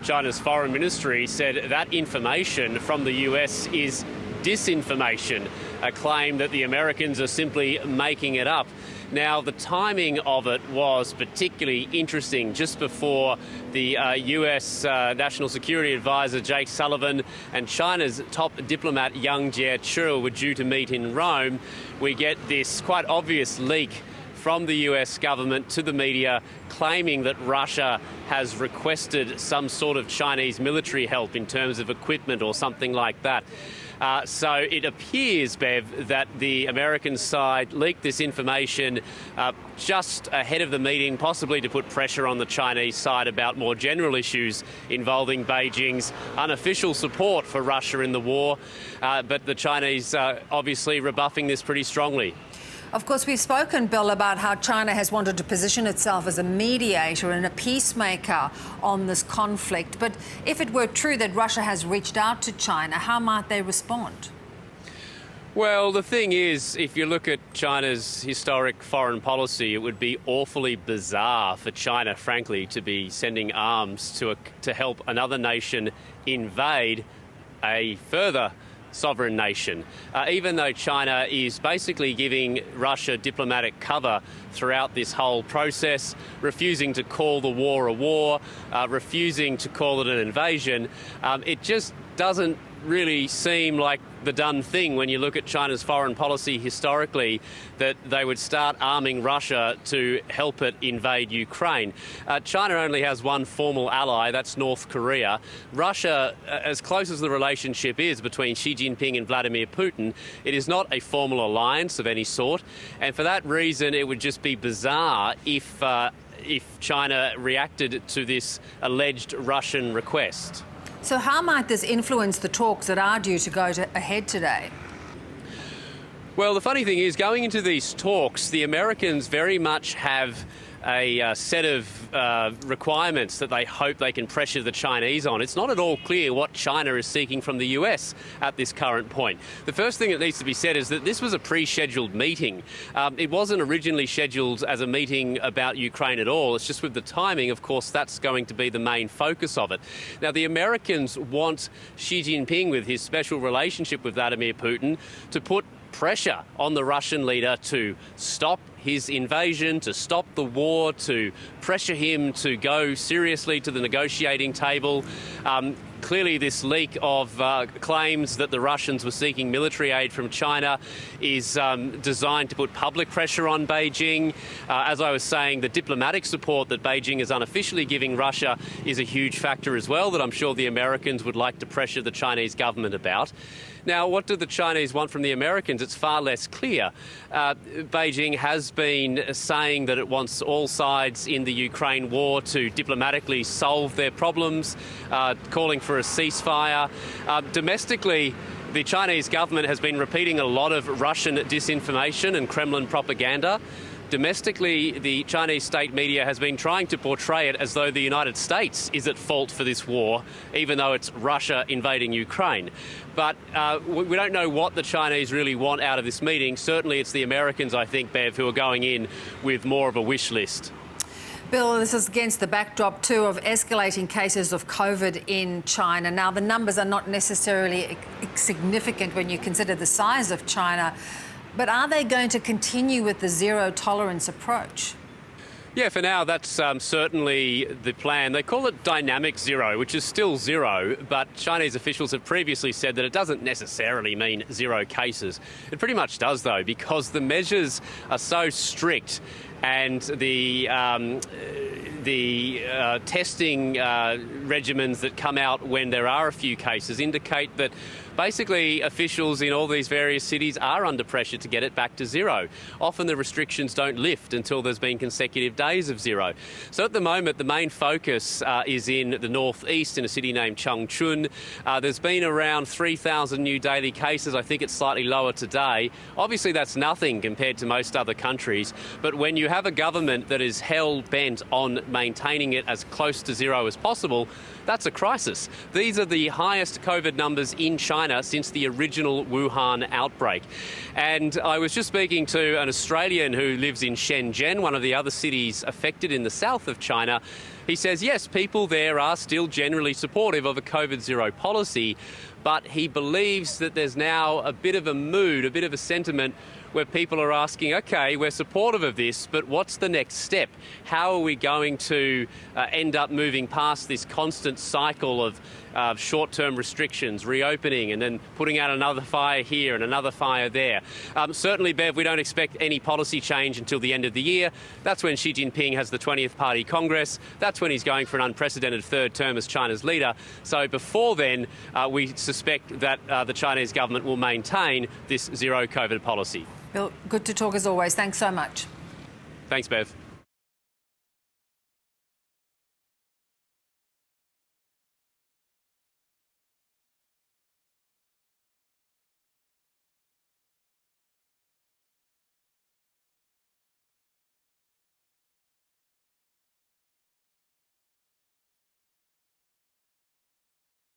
China's foreign ministry said that information from the US is disinformation, a claim that the Americans are simply making it up. Now, the timing of it was particularly interesting just before the US National Security Advisor Jake Sullivan and China's top diplomat Yang Jiechi were due to meet in Rome. We get this quite obvious leak from the US government to the media claiming that Russia has requested some sort of Chinese military help in terms of equipment or something like that. So it appears, Bev, that the American side leaked this information just ahead of the meeting, possibly to put pressure on the Chinese side about more general issues involving Beijing's unofficial support for Russia in the war. But the Chinese obviously rebuffing this pretty strongly. Of course, we've spoken, Bill, about how China has wanted to position itself as a mediator and a peacemaker on this conflict. But if it were true that Russia has reached out to China, how might they respond? Well, the thing is, if you look at China's historic foreign policy, it would be awfully bizarre for China, frankly, to be sending arms to help another nation invade a further sovereign nation, even though China is basically giving Russia diplomatic cover throughout this whole process, refusing to call the war a war, refusing to call it an invasion. It just doesn't really seem like the done thing when you look at China's foreign policy historically, that they would start arming Russia to help it invade Ukraine. China only has one formal ally, that's North Korea. Russia, as close as the relationship is between Xi Jinping and Vladimir Putin, it is not a formal alliance of any sort. And for that reason, it would just be bizarre if China reacted to this alleged Russian request. So how might this influence the talks that are due to go ahead today? Well, the funny thing is, going into these talks, the Americans very much have a set of requirements that they hope they can pressure the Chinese on. It's not at all clear what China is seeking from the US at this current point. The first thing that needs to be said is that this was a pre-scheduled meeting. It wasn't originally scheduled as a meeting about Ukraine at all. It's just with the timing, of course, that's going to be the main focus of it. Now, the Americans want Xi Jinping, with his special relationship with Vladimir Putin, to put pressure on the Russian leader to stop his invasion, to stop the war, to pressure him to go seriously to the negotiating table. Clearly, this leak of claims that the Russians were seeking military aid from China is designed to put public pressure on Beijing. As I was saying, the diplomatic support that Beijing is unofficially giving Russia is a huge factor as well, that I'm sure the Americans would like to pressure the Chinese government about. Now, what do the Chinese want from the Americans? It's far less clear. Beijing has been saying that it wants all sides in the Ukraine war to diplomatically solve their problems, calling for a ceasefire. Domestically, the Chinese government has been repeating a lot of Russian disinformation and Kremlin propaganda. Domestically, the Chinese state media has been trying to portray it as though the United States is at fault for this war, even though it's Russia invading Ukraine. But we don't know what the Chinese really want out of this meeting. Certainly it's the Americans, I think, Bev, who are going in with more of a wish list. Bill, this is against the backdrop, too, of escalating cases of COVID in China. Now, the numbers are not necessarily significant when you consider the size of China, but are they going to continue with the zero-tolerance approach? Yeah, for now, that's certainly the plan. They call it dynamic zero, which is still zero, but Chinese officials have previously said that it doesn't necessarily mean zero cases. It pretty much does, though, because the measures are so strict and the testing regimens that come out when there are a few cases indicate that basically officials in all these various cities are under pressure to get it back to zero. Often the restrictions don't lift until there's been consecutive days of zero. So at the moment, the main focus is in the northeast in a city named Changchun. There's been around 3,000 new daily cases. I think it's slightly lower today. Obviously, that's nothing compared to most other countries. But when you have have a government that is hell-bent on maintaining it as close to zero as possible, that's a crisis. These are the highest COVID numbers in China since the original Wuhan outbreak. And I was just speaking to an Australian who lives in Shenzhen, one of the other cities affected in the south of China. He says, yes, people there are still generally supportive of a COVID zero policy, but he believes that there's now a bit of a mood, a bit of a sentiment where people are asking, OK, we're supportive of this, but what's the next step? How are we going to end up moving past this constant cycle of short-term restrictions, reopening, and then putting out another fire here and another fire there? Certainly, Bev, we don't expect any policy change until the end of the year. That's when Xi Jinping has the 20th Party Congress. That's when he's going for an unprecedented third term as China's leader. So before then, we suspect that the Chinese government will maintain this zero COVID policy. Bill, good to talk as always. Thanks so much. Thanks, Bev.